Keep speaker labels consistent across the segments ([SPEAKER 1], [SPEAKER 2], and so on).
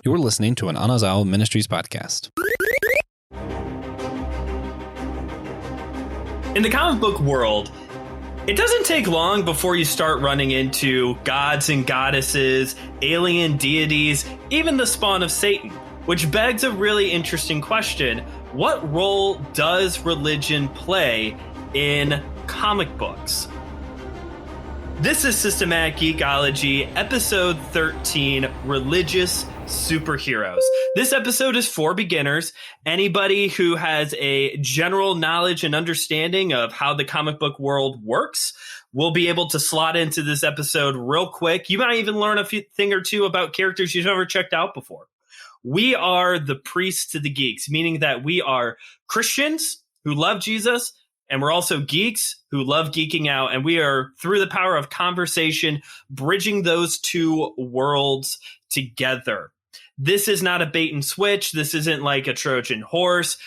[SPEAKER 1] You're listening to an Anazao Ministries podcast.
[SPEAKER 2] In the comic book world, it doesn't take long before you start running into gods and goddesses, alien deities, even the spawn of Satan, which begs a really interesting question. What role does religion play in comic books? This is Systematic Geekology, episode 13, Religious Superheroes. This episode is for beginners. Anybody who has a general knowledge and understanding of how the comic book world works will be able to slot into this episode real quick. You might even learn a thing or two about characters you've never checked out before. We are the priests to the geeks, meaning that we are Christians who love Jesus, and we're also geeks who love geeking out. And we are, through the power of conversation, bridging those two worlds together. This is not a bait and switch. This isn't like a Trojan horse.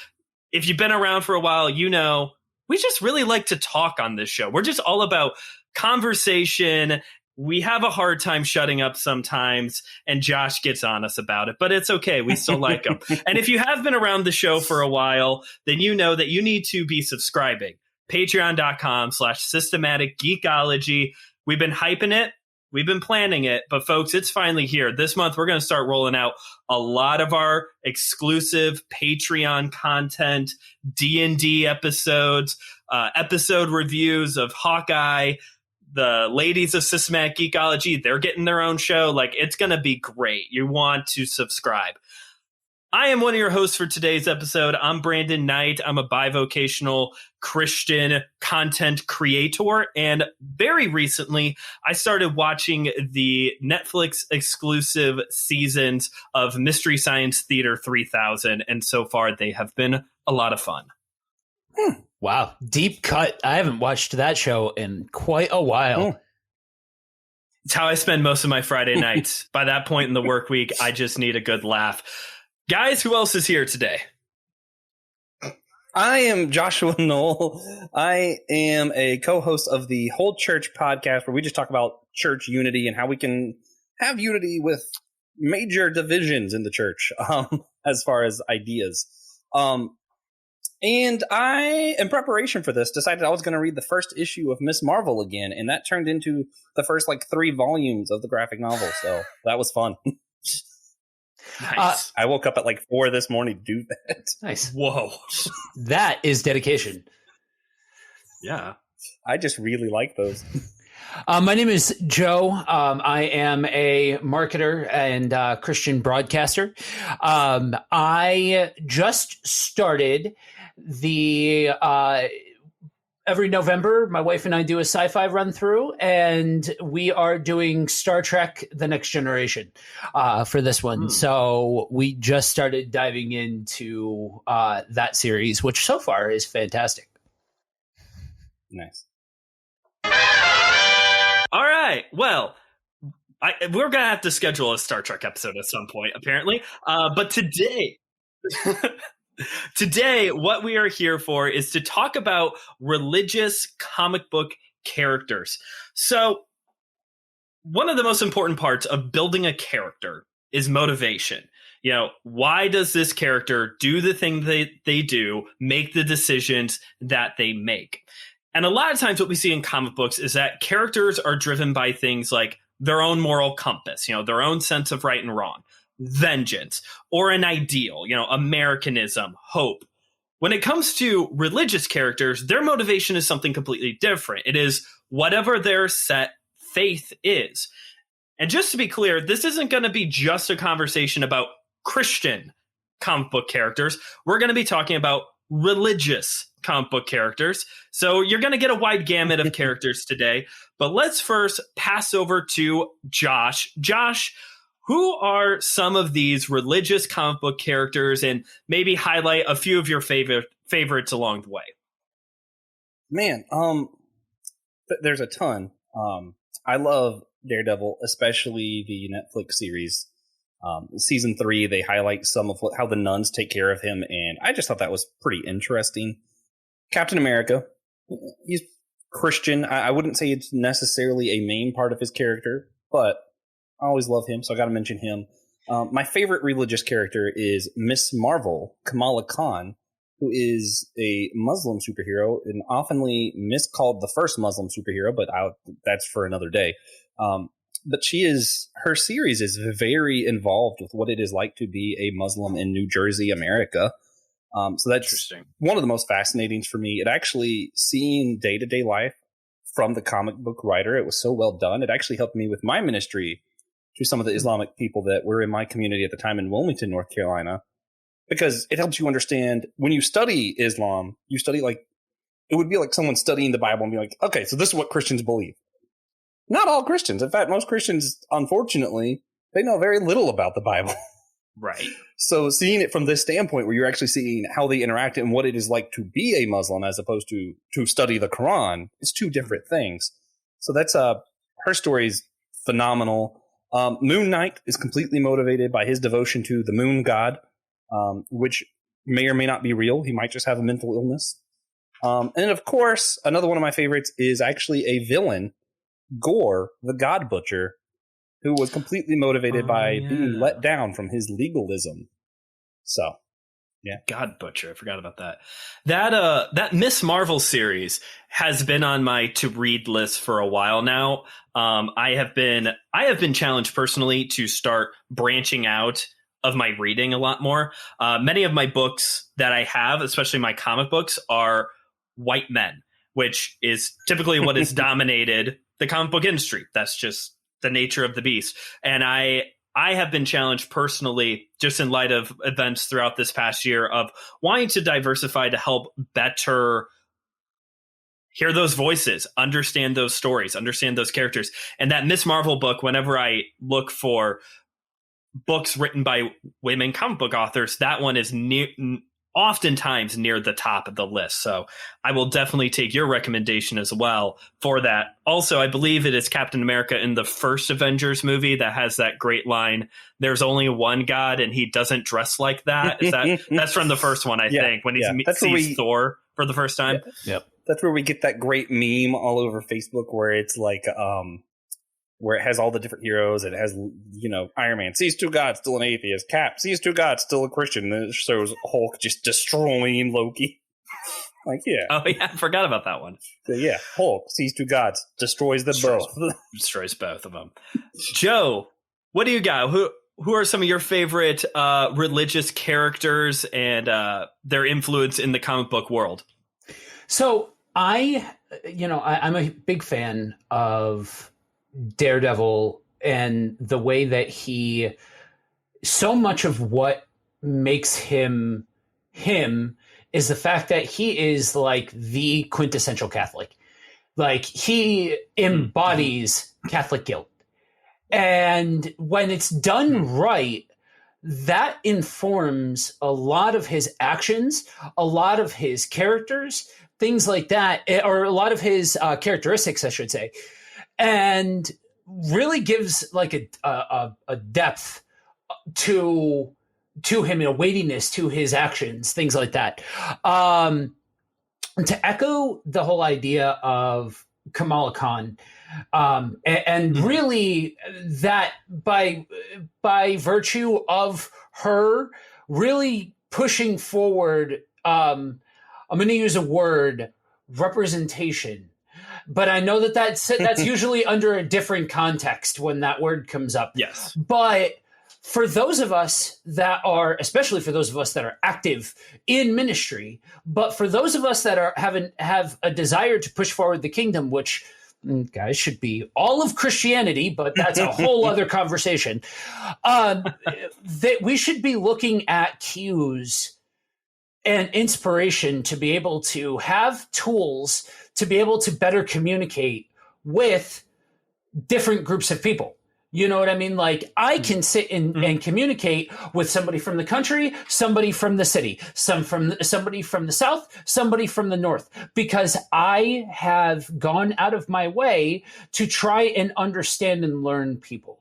[SPEAKER 2] If you've been around for a while, you know, we just really like to talk on this show. We're just all about conversation. We have a hard time shutting up sometimes, and Josh gets on us about it, but it's okay. We still like him. And if you have been around the show for a while, then you know that you need to be subscribing. Patreon.com/Systematic Geekology. We've been hyping it. We've been planning it, but folks, it's finally here. This month, we're going to start rolling out a lot of our exclusive Patreon content, D&D episodes, episode reviews of Hawkeye. The ladies of Systematic Geekology, they're getting their own show. Like, it's going to be great. You want to subscribe. I am one of your hosts for today's episode. I'm Brandon Knight. I'm a bivocational Christian content creator. And very recently, I started watching the Netflix exclusive seasons of Mystery Science Theater 3000. And so far, they have been a lot of fun.
[SPEAKER 3] Wow. Deep cut. I haven't watched that show in quite a while.
[SPEAKER 2] It's how I spend most of my Friday nights. By that point in the work week, I just need a good laugh. Guys, who else is here today?
[SPEAKER 4] I am Joshua Knoll. I am a co-host of the Whole Church podcast, where we just talk about church unity and how we can have unity with major divisions in the church, as far as ideas. And I, in preparation for this, decided I was going to read the first issue of Miss Marvel again, and that turned into the first 3 volumes of the graphic novel. So that was fun.
[SPEAKER 2] Nice.
[SPEAKER 4] I woke up at 4 this morning to do that.
[SPEAKER 3] Nice.
[SPEAKER 2] Whoa.
[SPEAKER 3] That is dedication.
[SPEAKER 2] Yeah.
[SPEAKER 4] I just really like those.
[SPEAKER 3] My name is Joe. I am a marketer and Christian broadcaster. I just started the every November, my wife and I do a sci-fi run through, and we are doing Star Trek: The Next Generation for this one. So we just started diving into that series, which so far is fantastic.
[SPEAKER 4] Nice.
[SPEAKER 2] All right. Well, we're going to have to schedule a Star Trek episode at some point, apparently. But today, what we are here for is to talk about religious comic book characters. So one of the most important parts of building a character is motivation. You know, why does this character do the thing they do, make the decisions that they make? And a lot of times what we see in comic books is that characters are driven by things like their own moral compass, their own sense of right and wrong, vengeance, or an ideal, Americanism, hope. When it comes to religious characters, their motivation is something completely different. It is whatever their set faith is. And just to be clear, this isn't going to be just a conversation about Christian comic book characters. We're going to be talking about religious comic book characters. So you're going to get a wide gamut of characters today. But let's first pass over to Josh. Josh, who are some of these religious comic book characters, and maybe highlight a few of your favorites along the way?
[SPEAKER 4] Man, there's a ton. I love Daredevil, especially the Netflix series. Season 3, they highlight some of how the nuns take care of him, and I just thought that was pretty interesting. Captain America, he's Christian. I wouldn't say it's necessarily a main part of his character, but I always love him, so I got to mention him. My favorite religious character is Miss Marvel, Kamala Khan, who is a Muslim superhero and oftenly miscalled the first Muslim superhero, but that's for another day. But her series is very involved with what it is like to be a Muslim in New Jersey, America. So that's
[SPEAKER 2] Interesting.
[SPEAKER 4] One of the most fascinating for me. It actually, seeing day-to-day life from the comic book writer, it was so well done. It actually helped me with my ministry to some of the Islamic people that were in my community at the time in Wilmington, North Carolina, because it helps you understand when you study Islam, you study like, it would be like someone studying the Bible and be like, okay, so this is what Christians believe. Not all Christians. In fact, most Christians, unfortunately, they know very little about the Bible.
[SPEAKER 2] Right.
[SPEAKER 4] So seeing it from this standpoint where you're actually seeing how they interact and what it is like to be a Muslim as opposed to study the Quran is two different things. So that's her story is phenomenal. Moon Knight is completely motivated by his devotion to the moon god, which may or may not be real. He might just have a mental illness. And of course, another one of my favorites is actually a villain, Gore, the God Butcher, who was completely motivated by being let down from his legalism. So, yeah.
[SPEAKER 2] God Butcher. I forgot about that. That Miss Marvel series has been on my to read list for a while now. I have been challenged personally to start branching out of my reading a lot more. Many of my books that I have, especially my comic books, are white men, which is typically what has dominated the comic book industry. That's just the nature of the beast. And I have been challenged personally, just in light of events throughout this past year, of wanting to diversify to help better hear those voices, understand those stories, understand those characters. And that Miss Marvel book, whenever I look for books written by women comic book authors, that one is oftentimes near the top of the list. So I will definitely take your recommendation as well for that. Also, I believe it is Captain America in the first Avengers movie that has that great line, "There's only one God and he doesn't dress like that." That's from the first one, I think, when he sees Thor for the first time.
[SPEAKER 4] Yeah. Yep. That's where we get that great meme all over Facebook where it's like where it has all the different heroes. It has, Iron Man sees two gods, still an atheist. Cap sees two gods, still a Christian. And it shows Hulk just destroying Loki. Like, yeah.
[SPEAKER 2] Oh, yeah, I forgot about that one.
[SPEAKER 4] So, yeah, Hulk sees two gods, destroys them both.
[SPEAKER 2] Destroys both of them. Joe, what do you got? Who are some of your favorite religious characters and their influence in the comic book world?
[SPEAKER 3] So I'm a big fan of Daredevil and the way that so much of what makes him is the fact that he is like the quintessential Catholic. Like, he embodies Catholic guilt. And when it's done right, that informs a lot of his actions, a lot of his characters, things like that, or a lot of his characteristics, I should say, and really gives like a depth to him, and a weightiness to his actions, things like that. To echo the whole idea of Kamala Khan, and really that by virtue of her really pushing forward, I'm going to use a word, representation. But I know that's usually under a different context when that word comes up.
[SPEAKER 2] Yes.
[SPEAKER 3] But for those of us that are, especially for those of us that are active in ministry, but for those of us that have a desire to push forward the kingdom, which, guys, should be all of Christianity, but that's a whole other conversation. That we should be looking at cues and inspiration to be able to have tools to be able to better communicate with different groups of people. You know what I mean? Like, I can sit and communicate with somebody from the country, somebody from the city, somebody from the south, somebody from the north, because I have gone out of my way to try and understand and learn people.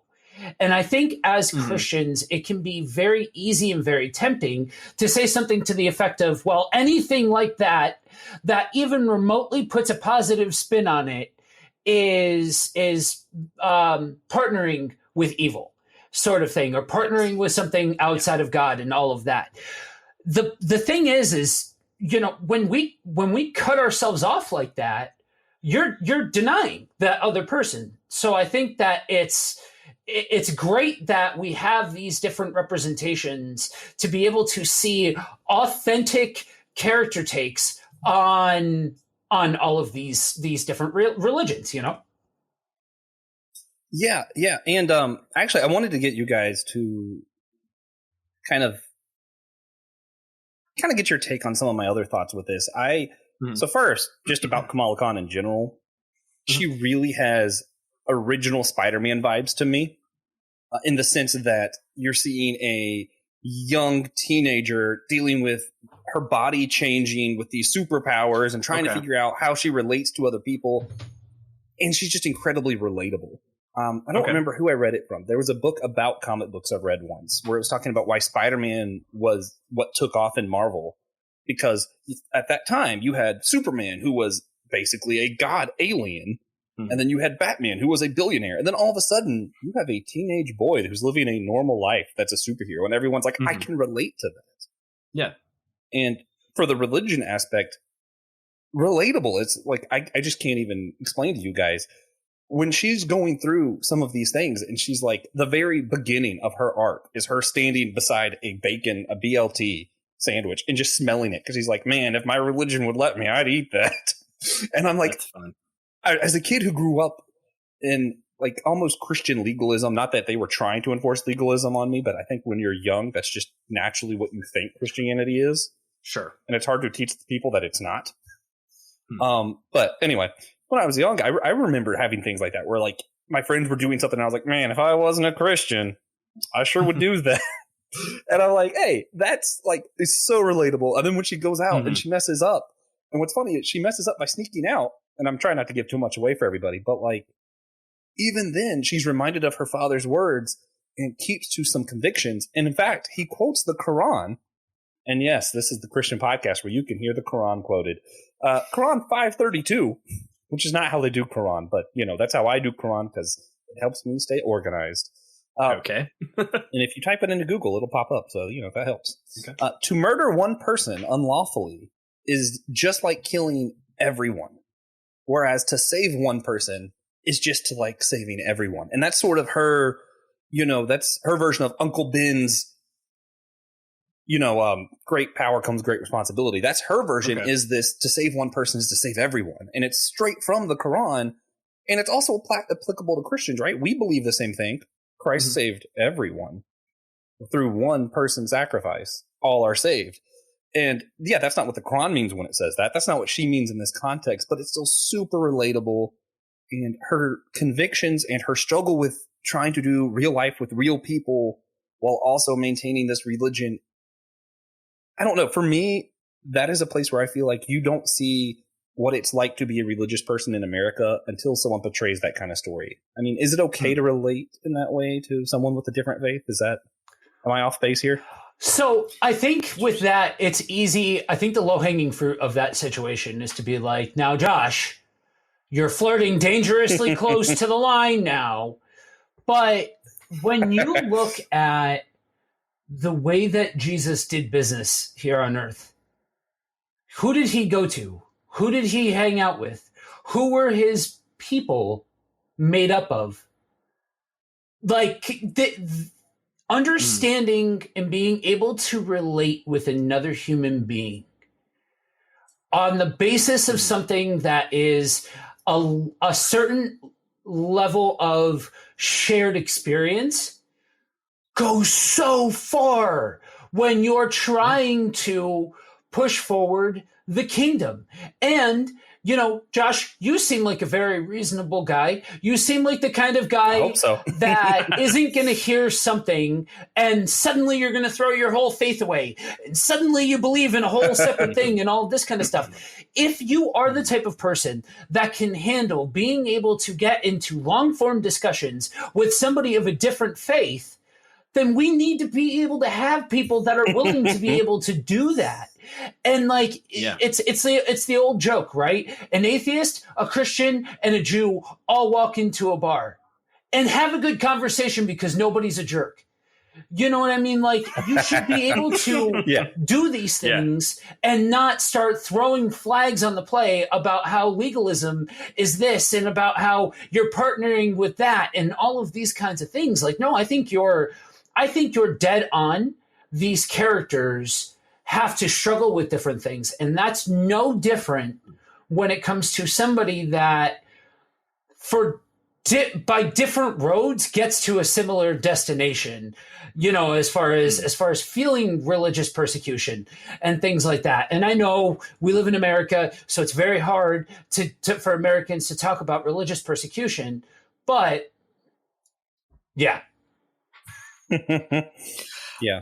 [SPEAKER 3] And I think as Christians, it can be very easy and very tempting to say something to the effect of, well, anything like that even remotely puts a positive spin on it is partnering with evil. sort of thing, or partnering with something outside of God and all of that. The thing is, you know, when we cut ourselves off like that, you're denying that other person. So I think that it's great that we have these different representations to be able to see authentic character takes on all of these different religions, you know?
[SPEAKER 4] Yeah. And actually, I wanted to get you guys to kind of get your take on some of my other thoughts with this. So first, just about Kamala Khan in general, she really has original Spider-Man vibes to me, in the sense that you're seeing a young teenager dealing with her body changing with these superpowers and trying to figure out how she relates to other people. And she's just incredibly relatable. I don't remember who I read it from. There was a book about comic books I've read once where it was talking about why Spider-Man was what took off in Marvel. Because at that time, you had Superman, who was basically a god alien. And then you had Batman, who was a billionaire. And then all of a sudden, you have a teenage boy who's living a normal life that's a superhero. And everyone's like, I can relate to that.
[SPEAKER 2] Yeah.
[SPEAKER 4] And for the religion aspect, relatable. It's like, I just can't even explain to you guys. When she's going through some of these things, and she's like, the very beginning of her arc is her standing beside a BLT sandwich and just smelling it. Because he's like, man, if my religion would let me, I'd eat that. And I'm like, as a kid who grew up in like almost Christian legalism, not that they were trying to enforce legalism on me, but I think when you're young, that's just naturally what you think Christianity is.
[SPEAKER 2] Sure.
[SPEAKER 4] And it's hard to teach the people that it's not. But anyway, when I was young, I remember having things like that where like my friends were doing something and I was like, man, if I wasn't a Christian, I sure would do that. And I'm like, hey, that's like, it's so relatable. And then when she goes out and she messes up, and what's funny is she messes up by sneaking out. And I'm trying not to give too much away for everybody, but like, even then, she's reminded of her father's words and keeps to some convictions. And in fact, he quotes the Quran. And yes, this is the Christian podcast where you can hear the Quran quoted. Quran 532, which is not how they do Quran, but you know, that's how I do Quran because it helps me stay organized.
[SPEAKER 2] Okay.
[SPEAKER 4] And if you type it into Google, it'll pop up. So, you know, that helps. Okay. To murder one person unlawfully is just like killing everyone. Whereas to save one person is just to like saving everyone. And that's sort of her, you know, that's her version of Uncle Ben's, you know, great power comes great responsibility. That's her version is this: to save one person is to save everyone. And it's straight from the Quran. And it's also applicable to Christians, right? We believe the same thing. Christ saved everyone through one person's sacrifice. All are saved. And yeah, that's not what the Quran means when it says that. That's not what she means in this context, but it's still super relatable. And her convictions and her struggle with trying to do real life with real people while also maintaining this religion. I don't know. For me, that is a place where I feel like you don't see what it's like to be a religious person in America until someone portrays that kind of story. I mean, is it okay to relate in that way to someone with a different faith? Am I off base here?
[SPEAKER 3] So I think with that, it's easy. I think the low-hanging fruit of that situation is to be like, now, Josh, you're flirting dangerously close to the line now. But when you look at the way that Jesus did business here on earth, who did he go to? Who did he hang out with? Who were his people made up of? Like, understanding and being able to relate with another human being on the basis of something that is a certain level of shared experience goes so far when you're trying to push forward the kingdom. And, you know, Josh, you seem like a very reasonable guy. You seem like the kind of guy
[SPEAKER 4] I hope so.
[SPEAKER 3] that isn't going to hear something and suddenly you're going to throw your whole faith away. And suddenly you believe in a whole separate thing and all this kind of stuff. If you are the type of person that can handle being able to get into long-form discussions with somebody of a different faith, then we need to be able to have people that are willing to be able to do that. And like, it's the old joke, right? An atheist, a Christian, and a Jew all walk into a bar. and have a good conversation because nobody's a jerk. You know what I mean? Like, you should be able to do these things and not start throwing flags on the play about how legalism is this and about how you're partnering with that and all of these kinds of things. Like, no, I think you're dead on. These characters have to struggle with different things. And that's no different when it comes to somebody that by different roads gets to a similar destination, you know, as far as feeling religious persecution and things like that. And I know we live in America, so it's very hard for Americans to talk about religious persecution, but yeah.
[SPEAKER 4] Yeah.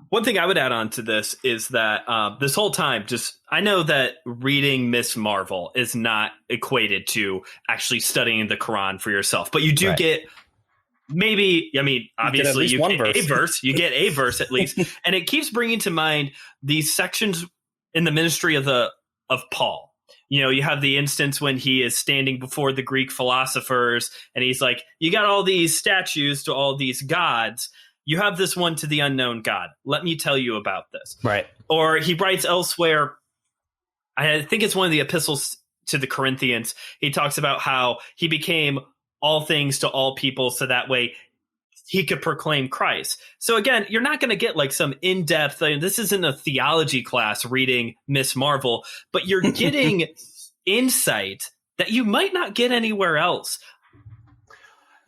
[SPEAKER 2] One thing I would add on to this is that this whole time, I know that reading Miss Marvel is not equated to actually studying the Quran for yourself, but you do get obviously you get a verse, you get a verse at least, and it keeps bringing to mind these sections in the ministry of Paul. You know, you have the instance when he is standing before the Greek philosophers, and he's like, "You got all these statues to all these gods. You have this one to the unknown God. Let me tell you about this."
[SPEAKER 3] Right.
[SPEAKER 2] Or he writes elsewhere, I think it's one of the epistles to the Corinthians. He talks about how he became all things to all people so that way he could proclaim Christ. So again, you're not going to get like some in-depth, this isn't a theology class reading Miss Marvel, but you're getting insight that you might not get anywhere else.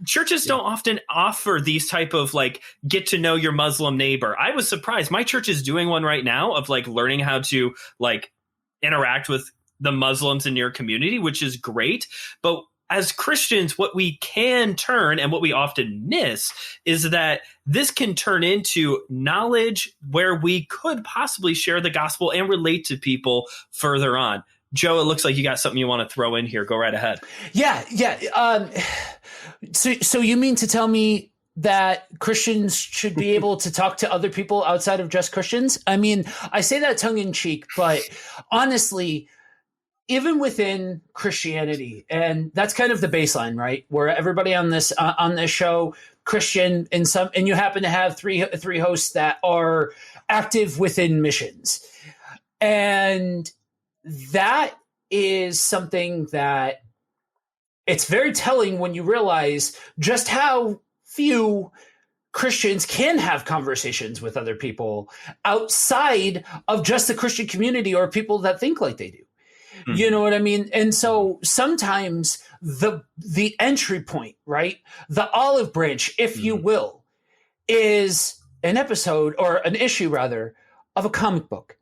[SPEAKER 2] Churches don't often offer these type of like get to know your Muslim neighbor. I was surprised. My church is doing one right now of like learning how to like interact with the Muslims in your community, which is great. But as Christians, what we can turn and what we often miss is that this can turn into knowledge where we could possibly share the gospel and relate to people further on. Joe, it looks like you got something you want to throw in here. Go right ahead.
[SPEAKER 3] Yeah. So you mean to tell me that Christians should be able to talk to other people outside of just Christians? I mean, I say that tongue in cheek, but honestly, even within Christianity, and that's kind of the baseline, right? Where everybody on this show, Christian, and you happen to have three hosts that are active within missions, and that is something that it's very telling when you realize just how few Christians can have conversations with other people outside of just the Christian community or people that think like they do. Mm-hmm. You know what I mean? And so sometimes the entry point, right? The olive branch, if you will, is an episode or an issue rather of a comic book.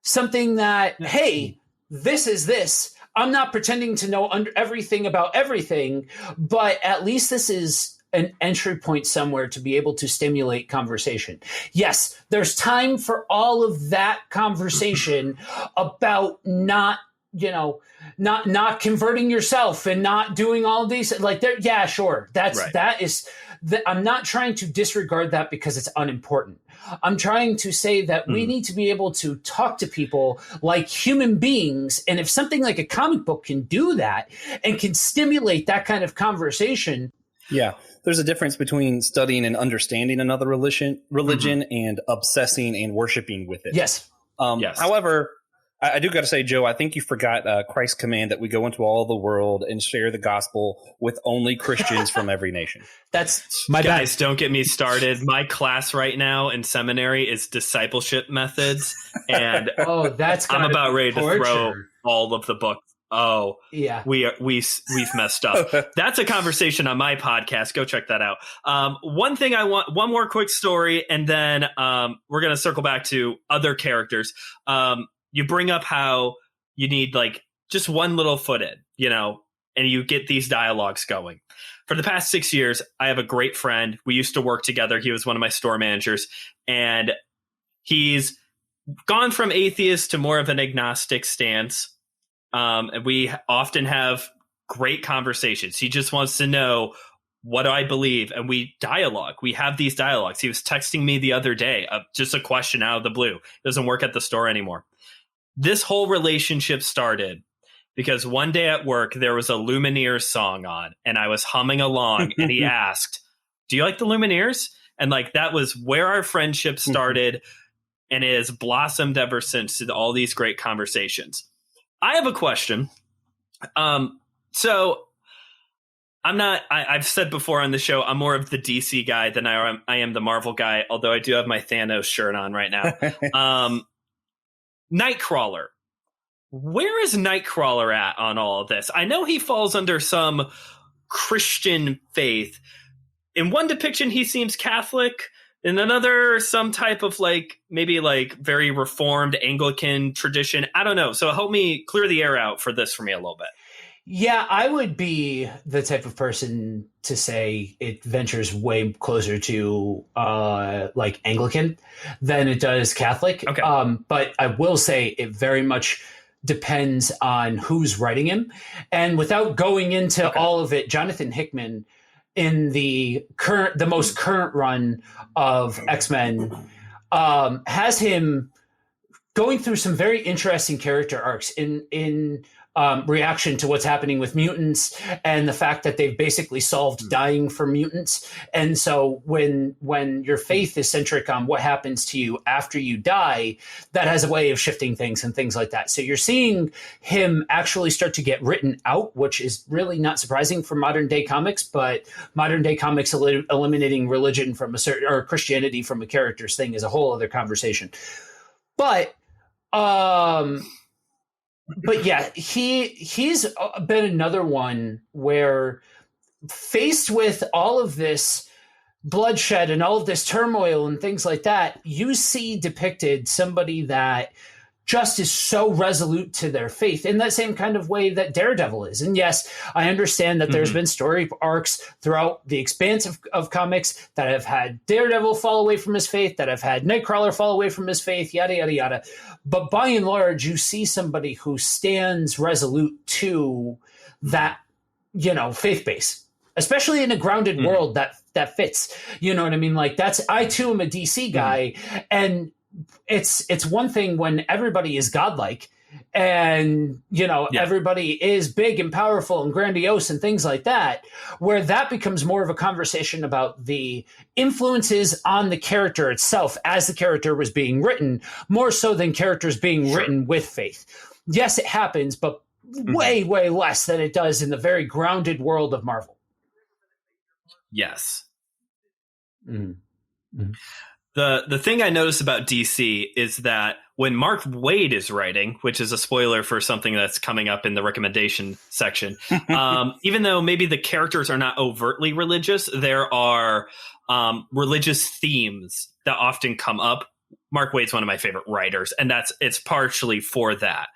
[SPEAKER 3] Something that, hey, this is this. I'm not pretending to know everything about everything, but at least this is an entry point somewhere to be able to stimulate conversation. Yes, there's time for all of that conversation about not converting yourself and not doing all these like there. Yeah, sure. I'm not trying to disregard that because it's unimportant. I'm trying to say that we need to be able to talk to people like human beings. And if something like a comic book can do that and can stimulate that kind of conversation.
[SPEAKER 4] Yeah. There's a difference between studying and understanding another religion and obsessing and worshiping with it.
[SPEAKER 3] Yes.
[SPEAKER 2] Yes.
[SPEAKER 4] However, I do got to say, Joe, I think you forgot Christ's command that we go into all the world and share the gospel with only Christians from every nation.
[SPEAKER 3] That's my
[SPEAKER 2] guys. Don't get me started. My class right now in seminary is discipleship methods, and I'm about ready to throw all of the books. Oh, yeah, we've messed up. That's a conversation on my podcast. Go check that out. One more quick story, and then we're gonna circle back to other characters. You bring up how you need like just one little foot in, and you get these dialogues going. For the past 6 years, I have a great friend. We used to work together. He was one of my store managers, and he's gone from atheist to more of an agnostic stance. And we often have great conversations. He just wants to know, what do I believe? And we dialogue. We have these dialogues. He was texting me the other day, just a question out of the blue. Doesn't work at the store anymore. This whole relationship started because one day at work there was a Lumineers song on, and I was humming along, and he asked, "Do you like the Lumineers?" And like that was where our friendship started, and it has blossomed ever since to all these great conversations. I have a question. So I'm not. I've said before on the show, I'm more of the DC guy than I am the Marvel guy. Although I do have my Thanos shirt on right now. Nightcrawler. Where is Nightcrawler at on all of this? I know he falls under some Christian faith. In one depiction, he seems Catholic. In another, some type of like maybe like very reformed Anglican tradition. I don't know. So help me clear the air out for this for me a little bit.
[SPEAKER 3] Yeah, I would be the type of person to say it ventures way closer to like Anglican than it does Catholic.
[SPEAKER 2] Okay.
[SPEAKER 3] But I will say it very much depends on who's writing him. And without going into all of it, Jonathan Hickman in the most current run of X-Men has him going through some very interesting character arcs in reaction to what's happening with mutants and the fact that they've basically solved dying for mutants. And so when your faith is centric on what happens to you after you die, that has a way of shifting things and things like that. So you're seeing him actually start to get written out, which is really not surprising for modern day comics, but modern day comics eliminating religion from a certain, or Christianity from a character's thing is a whole other conversation. But yeah, he's been another one where, faced with all of this bloodshed and all of this turmoil and things like that, you see depicted somebody that just is so resolute to their faith in that same kind of way that Daredevil is. And yes, I understand that there's been story arcs throughout the expanse of comics that have had Daredevil fall away from his faith, that have had Nightcrawler fall away from his faith, yada, yada, yada. But by and large, you see somebody who stands resolute to that, faith base, especially in a grounded world that fits. You know what I mean? Like I too am a DC guy, and it's one thing when everybody is godlike and everybody is big and powerful and grandiose and things like that, where that becomes more of a conversation about the influences on the character itself as the character was being written, more so than characters being written with faith. Yes, it happens, but way less than it does in the very grounded world of Marvel.
[SPEAKER 2] Yes. The thing I noticed about DC is that when Mark Waid is writing, which is a spoiler for something that's coming up in the recommendation section, even though maybe the characters are not overtly religious, there are religious themes that often come up. Mark Waid's one of my favorite writers, and it's partially for that.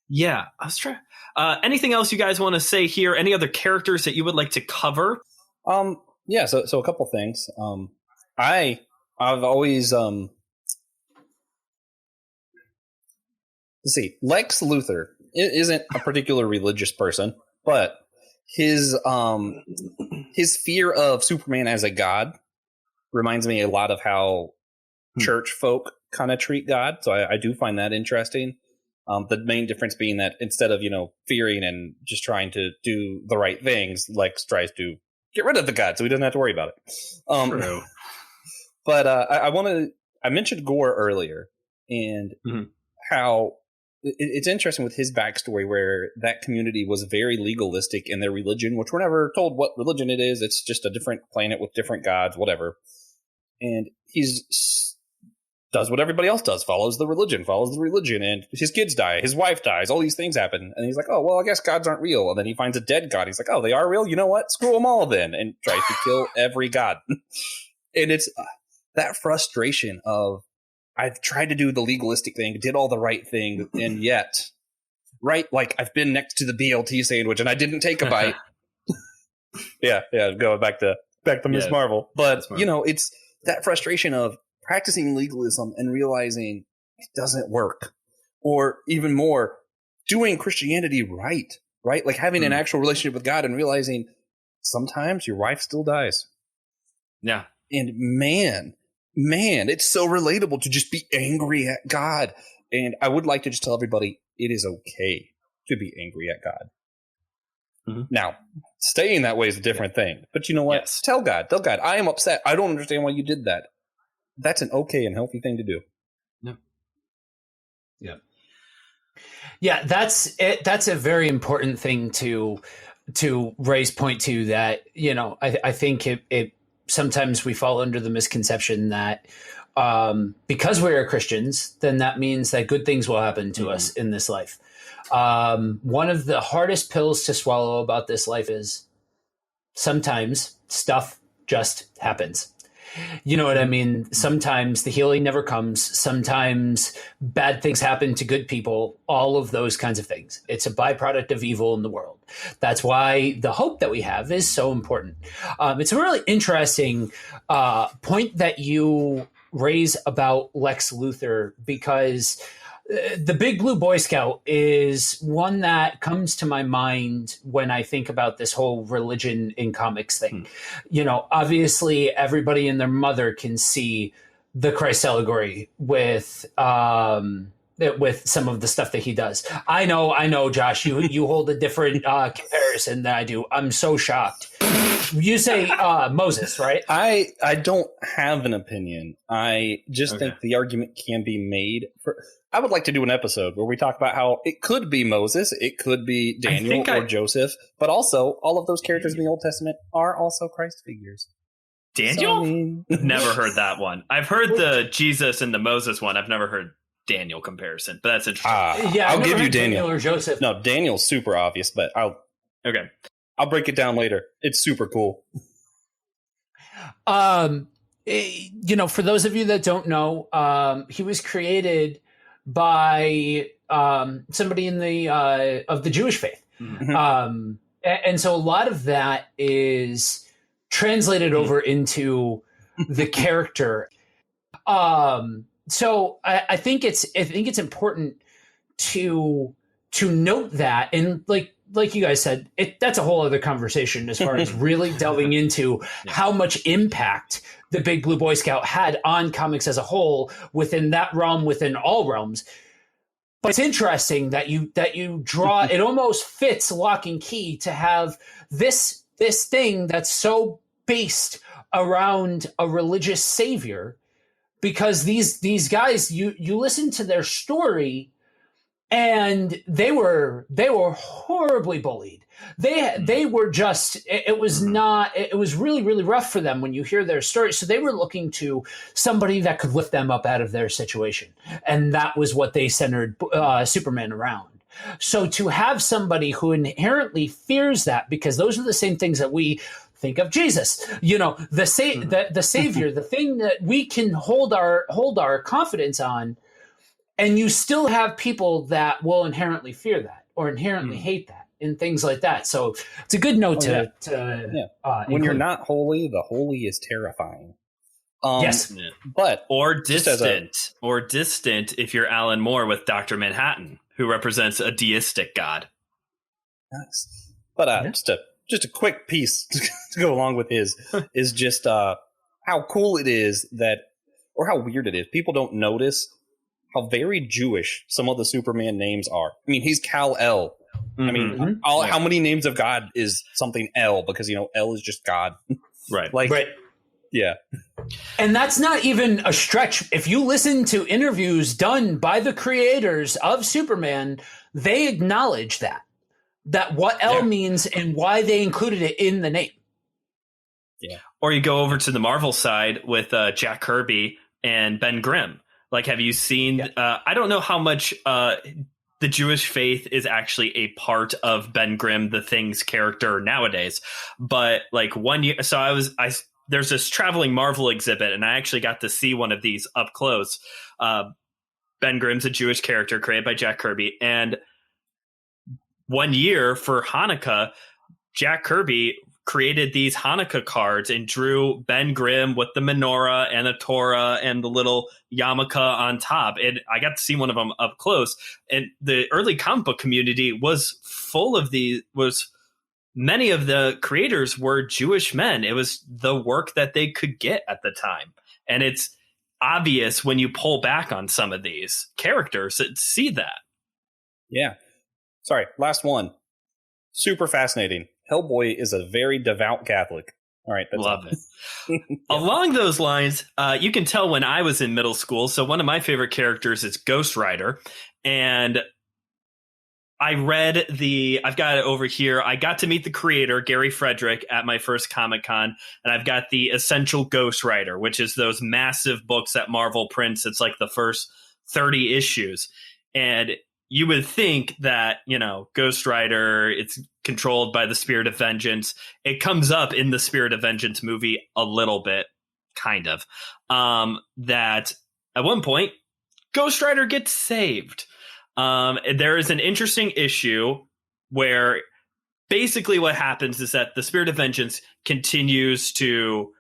[SPEAKER 2] Yeah, I was trying. Anything else you guys want to say here? Any other characters that you would like to cover?
[SPEAKER 4] Yeah, so a couple things. I've always let's see. Lex Luthor isn't a particular religious person, but his fear of Superman as a god reminds me a lot of how church folk kind of treat God. So I do find that interesting. The main difference being that instead of fearing and just trying to do the right things, Lex tries to get rid of the god so he doesn't have to worry about it.
[SPEAKER 2] True.
[SPEAKER 4] But I mentioned Gore earlier, and how it's interesting with his backstory, where that community was very legalistic in their religion, which we're never told what religion it is. It's just a different planet with different gods, whatever. And does what everybody else does, follows the religion, and his kids die, his wife dies, all these things happen, and he's like, oh, well, I guess gods aren't real. And then he finds a dead god. He's like, oh, they are real? You know what? Screw them all then, and tries to kill every god. And it's that frustration of, I've tried to do the legalistic thing, did all the right thing, and yet, like I've been next to the BLT sandwich and I didn't take a bite. yeah, going back to Ms. Marvel. But, it's that frustration of practicing legalism and realizing it doesn't work. Or even more, doing Christianity right? Like having an actual relationship with God and realizing sometimes your wife still dies.
[SPEAKER 2] Yeah.
[SPEAKER 4] And man, it's so relatable to just be angry at God. And I would like to just tell everybody, it is okay to be angry at God.
[SPEAKER 2] Mm-hmm.
[SPEAKER 4] Now, staying that way is a different thing. But you know what?
[SPEAKER 2] Yes.
[SPEAKER 4] Tell God, I am upset. I don't understand why you did that. That's an okay and healthy thing to do.
[SPEAKER 3] Yeah, that's it. That's a very important thing to raise point to. That I think it sometimes we fall under the misconception that because we are Christians, then that means that good things will happen to us in this life. One of the hardest pills to swallow about this life is sometimes stuff just happens. You know what I mean? Sometimes the healing never comes. Sometimes bad things happen to good people, all of those kinds of things. It's a byproduct of evil in the world. That's why the hope that we have is so important. It's a really interesting point that you raise about Lex Luthor, because the Big Blue Boy Scout is one that comes to my mind when I think about this whole religion in comics thing. Obviously everybody and their mother can see the Christ allegory with some of the stuff that he does. I know, Josh, you hold a different comparison than I do. I'm so shocked. You say Moses, right?
[SPEAKER 4] I don't have an opinion. I just think the argument can be made for. I would like to do an episode where we talk about how it could be Moses, it could be Daniel or Joseph, but also all of those characters in the Old Testament are also Christ figures.
[SPEAKER 2] Daniel? Never heard that one. I've heard the Jesus and the Moses one. I've never heard Daniel comparison, but that's interesting.
[SPEAKER 3] Yeah,
[SPEAKER 4] I'll give you Daniel
[SPEAKER 3] or Joseph.
[SPEAKER 4] No, Daniel's super obvious, but I'll break it down later. It's super cool.
[SPEAKER 3] For those of you that don't know, he was created by somebody in the of the Jewish faith. Mm-hmm. And so a lot of that is translated over into the character. So I think it's important to note that, and like you guys said, that's a whole other conversation as far as really delving into how much impact the Big Blue Boy Scout had on comics as a whole, within that realm, within all realms. But it's interesting that you draw it almost fits lock and key to have this thing that's so based around a religious savior, because these guys, you listen to their story, and they were horribly bullied. They were just, it was really, really rough for them when you hear their story. So they were looking to somebody that could lift them up out of their situation. And that was what they centered Superman around. So to have somebody who inherently fears that, because those are the same things that we think of Jesus, the savior, the thing that we can hold our confidence on. And you still have people that will inherently fear that or inherently hate that and things like that. So it's a good note to
[SPEAKER 4] when you're not holy, the holy is terrifying.
[SPEAKER 3] Yes.
[SPEAKER 4] But
[SPEAKER 2] or distant if you're Alan Moore with Dr. Manhattan, who represents a deistic god.
[SPEAKER 4] Nice. But just a quick piece to go along with his is just how cool it is or how weird it is. People don't notice how very Jewish some of the Superman names are. I mean, he's Kal-El. I mean, how many names of God is something El? Because, El is just God.
[SPEAKER 2] Right.
[SPEAKER 3] Right.
[SPEAKER 4] Yeah.
[SPEAKER 3] And that's not even a stretch. If you listen to interviews done by the creators of Superman, they acknowledge that what El means and why they included it in the name.
[SPEAKER 2] Yeah. Or you go over to the Marvel side with Jack Kirby and Ben Grimm. Like, have you seen, I don't know how much the Jewish faith is actually a part of Ben Grimm, the Thing's character nowadays. But like 1 year, so there's this traveling Marvel exhibit, and I actually got to see one of these up close. Ben Grimm's a Jewish character created by Jack Kirby. And 1 year for Hanukkah, Jack Kirby created these Hanukkah cards and drew Ben Grimm with the menorah and the Torah and the little yarmulke on top. And I got to see one of them up close. And the early comic book community was full of many of the creators were Jewish men. It was the work that they could get at the time. And it's obvious when you pull back on some of these characters that see that.
[SPEAKER 4] Yeah. Sorry, last one. Super fascinating. Hellboy is a very devout Catholic. All right, that's
[SPEAKER 2] Love
[SPEAKER 4] all.
[SPEAKER 2] it.
[SPEAKER 4] Yep.
[SPEAKER 2] Along those lines, you can tell when I was in middle school. So one of my favorite characters is Ghost Rider, and I've got it over here. I got to meet the creator, Gary Frederick, at my first Comic-Con, and I've got the Essential Ghost Rider, which is those massive books that Marvel prints. It's like the first 30 issues. And you would think that, Ghost Rider, it's controlled by the Spirit of Vengeance. It comes up in the Spirit of Vengeance movie a little bit, kind of, that at one point, Ghost Rider gets saved. There is an interesting issue where basically what happens is that the Spirit of Vengeance continues to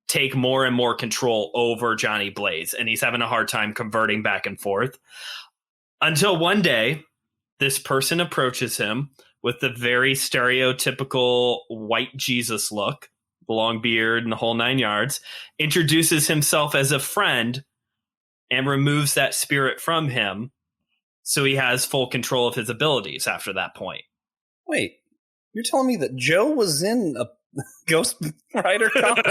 [SPEAKER 2] take more and more control over Johnny Blaze, and he's having a hard time converting back and forth. Until one day, this person approaches him with the very stereotypical white Jesus look, the long beard and the whole 9 yards, introduces himself as a friend, and removes that spirit from him. So he has full control of his abilities after that point.
[SPEAKER 4] Wait, you're telling me that Joe was in a Ghost Rider comic?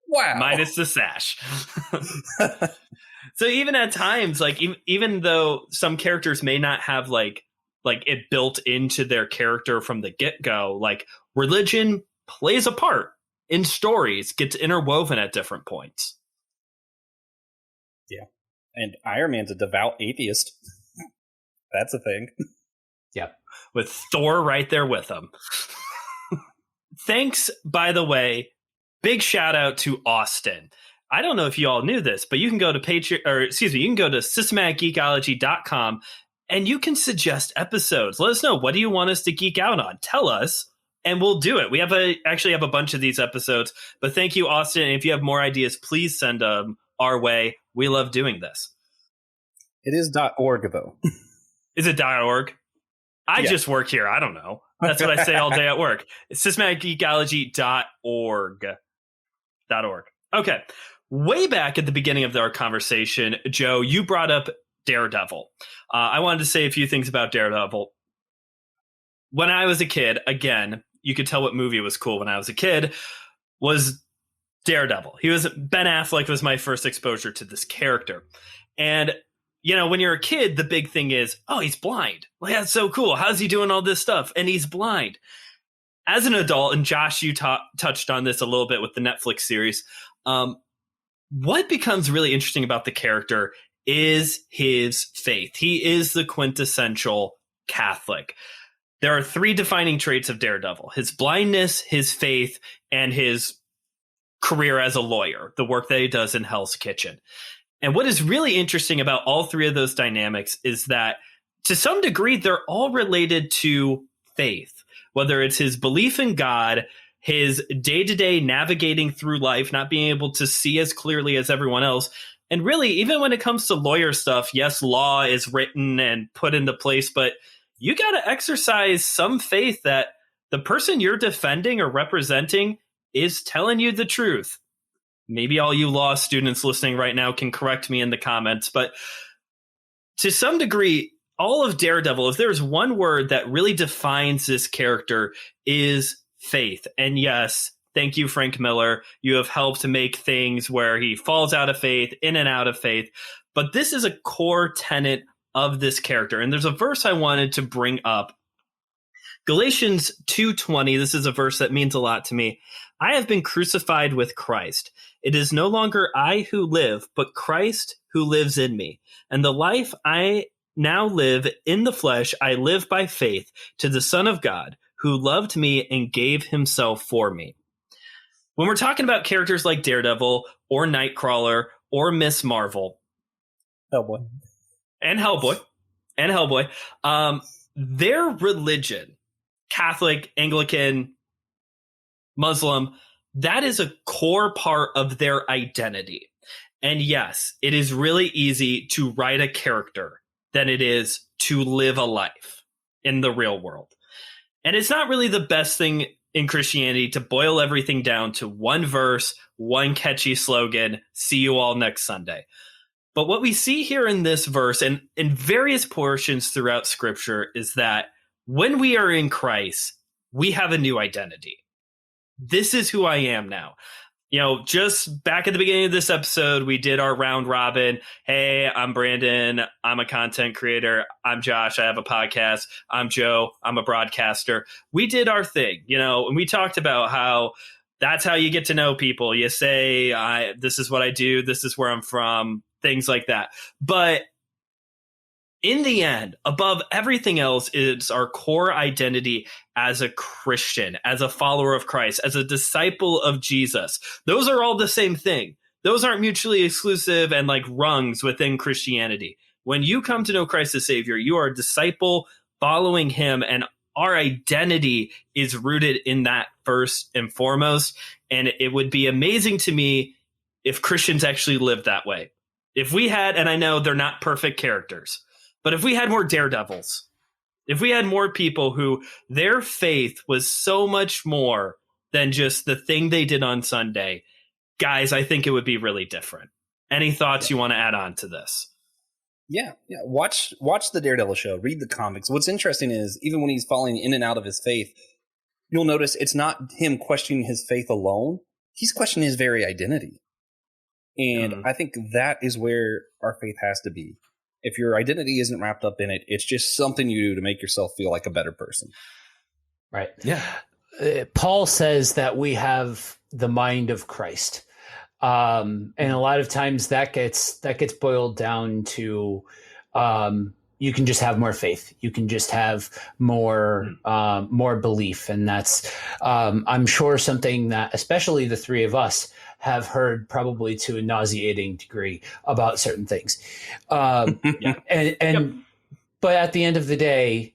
[SPEAKER 4] Wow.
[SPEAKER 2] Minus the sash. So even at times, like even though some characters may not have like it built into their character from the get-go, like religion plays a part in stories, gets interwoven at different points.
[SPEAKER 4] Yeah. And Iron Man's a devout atheist. That's a thing.
[SPEAKER 3] Yeah.
[SPEAKER 2] With Thor right there with him. Thanks, by the way, big shout out to Austin. I don't know if you all knew this, but you can go to you can go to systematicgeekology.com and you can suggest episodes. Let us know, what do you want us to geek out on? Tell us, and we'll do it. We actually have a bunch of these episodes, but thank you, Austin. And if you have more ideas, please send them our way. We love doing this.
[SPEAKER 4] It is .org, though.
[SPEAKER 2] Is it .org? I
[SPEAKER 4] Yeah.
[SPEAKER 2] just work here. I don't know. That's what I say all day at work. It's systematicgeekology.org. Okay. Way back at the beginning of our conversation, Joe, you brought up Daredevil. I wanted to say a few things about Daredevil. When I was a kid, again, you could tell what movie was cool when I was a kid, was Daredevil. Ben Affleck was my first exposure to this character. And, when you're a kid, the big thing is, oh, he's blind. Well, that's so cool. How's he doing all this stuff? And he's blind. As an adult, and Josh, you touched on this a little bit with the Netflix series, what becomes really interesting about the character is his faith. He is the quintessential Catholic. There are 3 defining traits of Daredevil: his blindness, his faith, and his career as a lawyer, the work that he does in Hell's Kitchen. And what is really interesting about all 3 of those dynamics is that, to some degree, they're all related to faith, whether it's his belief in God, his day-to-day navigating through life, not being able to see as clearly as everyone else. And really, even when it comes to lawyer stuff, yes, law is written and put into place, but you got to exercise some faith that the person you're defending or representing is telling you the truth. Maybe all you law students listening right now can correct me in the comments, but to some degree, all of Daredevil, if there's one word that really defines this character, is faith. And yes, thank you, Frank Miller. You have helped to make things where he falls out of faith, in and out of faith. But this is a core tenet of this character. And there's a verse I wanted to bring up. Galatians 2:20, this is a verse that means a lot to me. I have been crucified with Christ. It is no longer I who live, but Christ who lives in me. And the life I now live in the flesh, I live by faith to the Son of God, who loved me and gave himself for me. When we're talking about characters like Daredevil or Nightcrawler or Miss Marvel,
[SPEAKER 4] Hellboy,
[SPEAKER 2] their religion, Catholic, Anglican, Muslim, that is a core part of their identity. And yes, it is really easy to write a character than it is to live a life in the real world. And it's not really the best thing in Christianity to boil everything down to one verse, one catchy slogan, see you all next Sunday. But what we see here in this verse and in various portions throughout Scripture is that when we are in Christ, we have a new identity. This is who I am now. Just back at the beginning of this episode, we did our round robin. Hey, I'm Brandon. I'm a content creator. I'm Josh. I have a podcast. I'm Joe. I'm a broadcaster. We did our thing, and we talked about how that's how you get to know people. You say, this is what I do. This is where I'm from, things like that. But in the end, above everything else is our core identity as a Christian, as a follower of Christ, as a disciple of Jesus. Those are all the same thing. Those aren't mutually exclusive and like rungs within Christianity. When you come to know Christ as Savior, you are a disciple following him, and our identity is rooted in that first and foremost. And it would be amazing to me if Christians actually lived that way. If we had, and I know they're not perfect characters, but if we had more daredevils, if we had more people who their faith was so much more than just the thing they did on Sunday, guys, I think it would be really different. Any thoughts you want to add on to this?
[SPEAKER 4] Yeah. Watch the Daredevil show. Read the comics. What's interesting is even when he's falling in and out of his faith, you'll notice it's not him questioning his faith alone. He's questioning his very identity. And I think that is where our faith has to be. If your identity isn't wrapped up in it, it's just something you do to make yourself feel like a better person.
[SPEAKER 3] Right.
[SPEAKER 2] Yeah.
[SPEAKER 3] Paul says that we have the mind of Christ. And a lot of times that gets boiled down to you can just have more faith. You can just have more belief. And that's, I'm sure, something that especially the three of us have heard probably to a nauseating degree about certain things. But at the end of the day,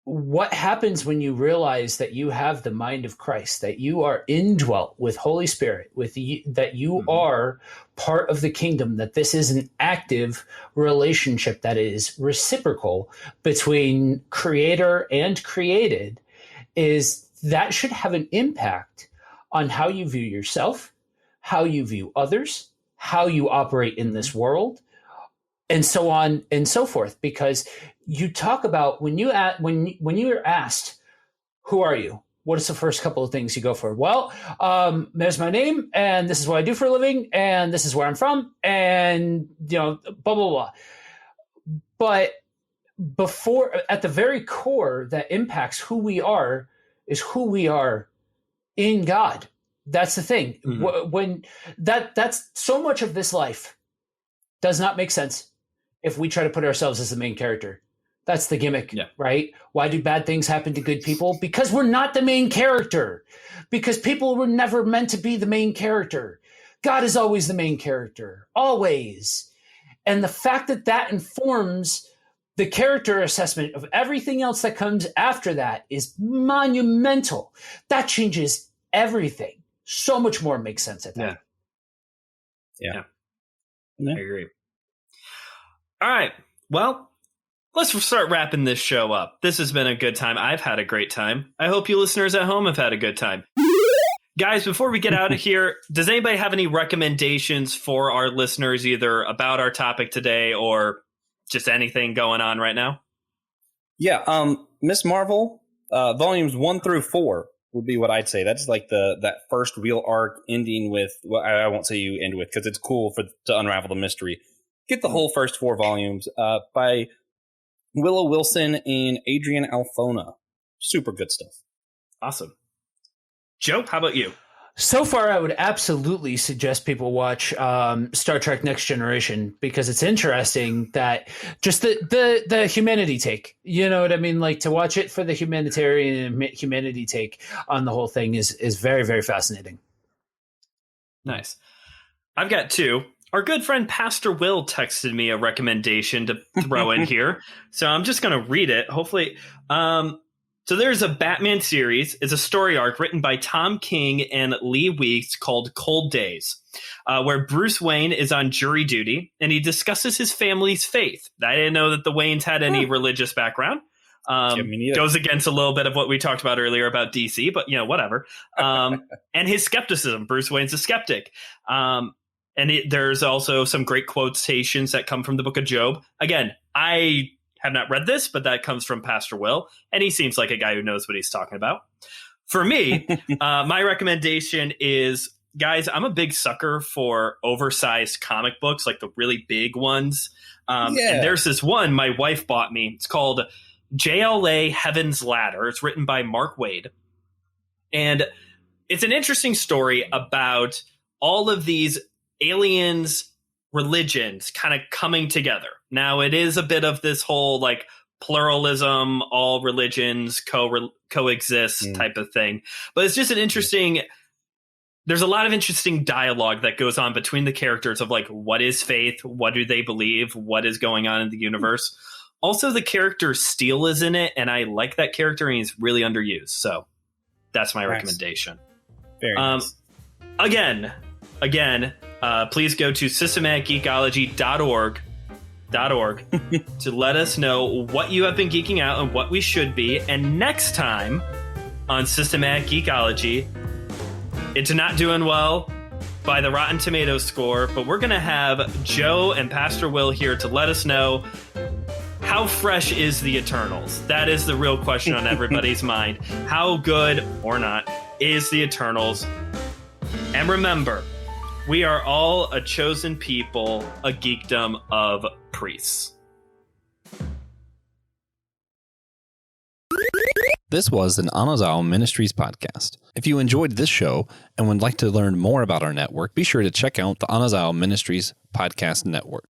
[SPEAKER 3] what happens when you realize that you have the mind of Christ, that you are indwelt with Holy Spirit, that you are part of the kingdom, that this is an active relationship that is reciprocal between creator and created, is that should have an impact on how you view yourself, how you view others, how you operate in this world, and so on and so forth. Because you talk about when you are asked, "Who are you?" What is the first couple of things you go for? Well, there's my name, and this is what I do for a living, and this is where I'm from, and blah blah blah. But at the very core, that impacts who we are is who we are in God. That's the thing. When that's so much of this life does not make sense if we try to put ourselves as the main character. That's the gimmick, right? Why do bad things happen to good people? Because we're not the main character. Because people were never meant to be the main character. God is always the main character, always. And the fact that informs the character assessment of everything else that comes after that is monumental. That changes everything. So much more makes sense at that.
[SPEAKER 2] Yeah. I agree. All right. Well, let's start wrapping this show up. This has been a good time. I've had a great time. I hope you listeners at home have had a good time. Guys, before we get out of here, does anybody have any recommendations for our listeners, either about our topic today or just anything going on right now?
[SPEAKER 4] Yeah. Miss Marvel, volumes 1 through 4 would be what I'd say. That's like that first real arc ending with, well, I won't say you end with, because it's cool to unravel the mystery. Get the whole first 4 volumes by Willow Wilson and Adrian Alfona. Super good stuff.
[SPEAKER 2] Awesome. Joe, how about you?
[SPEAKER 3] So far, I would absolutely suggest people watch Star Trek Next Generation, because it's interesting that just the humanity take, you know what I mean? Like, to watch it for the humanitarian humanity take on the whole thing is very, very fascinating. Nice.
[SPEAKER 2] I've got 2. Our good friend Pastor Will texted me a recommendation to throw in here. So I'm just going to read it. Hopefully. So there's a Batman series. It's a story arc written by Tom King and Lee Weeks called Cold Days, where Bruce Wayne is on jury duty and he discusses his family's faith. I didn't know that the Waynes had any religious background. Goes against a little bit of what we talked about earlier about DC, but whatever. And his skepticism. Bruce Wayne's a skeptic. And there's also some great quotations that come from the book of Job. Again, I have not read this, but that comes from Pastor Will, and he seems like a guy who knows what he's talking about. For me, my recommendation is, guys, I'm a big sucker for oversized comic books, like the really big ones. And there's this one my wife bought me. It's called JLA Heaven's Ladder. It's written by Mark Waid. And it's an interesting story about all of these aliens, religions kind of coming together. Now, it is a bit of this whole like pluralism, all religions coexist type of thing. But it's just an interesting, there's a lot of interesting dialogue that goes on between the characters of like, what is faith? What do they believe? What is going on in the universe? Also, the character Steele is in it, and I like that character, and he's really underused. So that's my recommendation.
[SPEAKER 4] Very nice.
[SPEAKER 2] Again, please go to systematicgeekology.org to let us know what you have been geeking out and what we should be. And next time on Systematic Geekology, it's not doing well by the Rotten Tomatoes score, but we're going to have Joe and Pastor Will here to let us know, how fresh is the Eternals? That is the real question on everybody's mind. How good or not is the Eternals? And remember, we are all a chosen people, a geekdom of priests.
[SPEAKER 1] This was an Anazao Ministries podcast. If you enjoyed this show and would like to learn more about our network, be sure to check out the Anazao Ministries Podcast Network.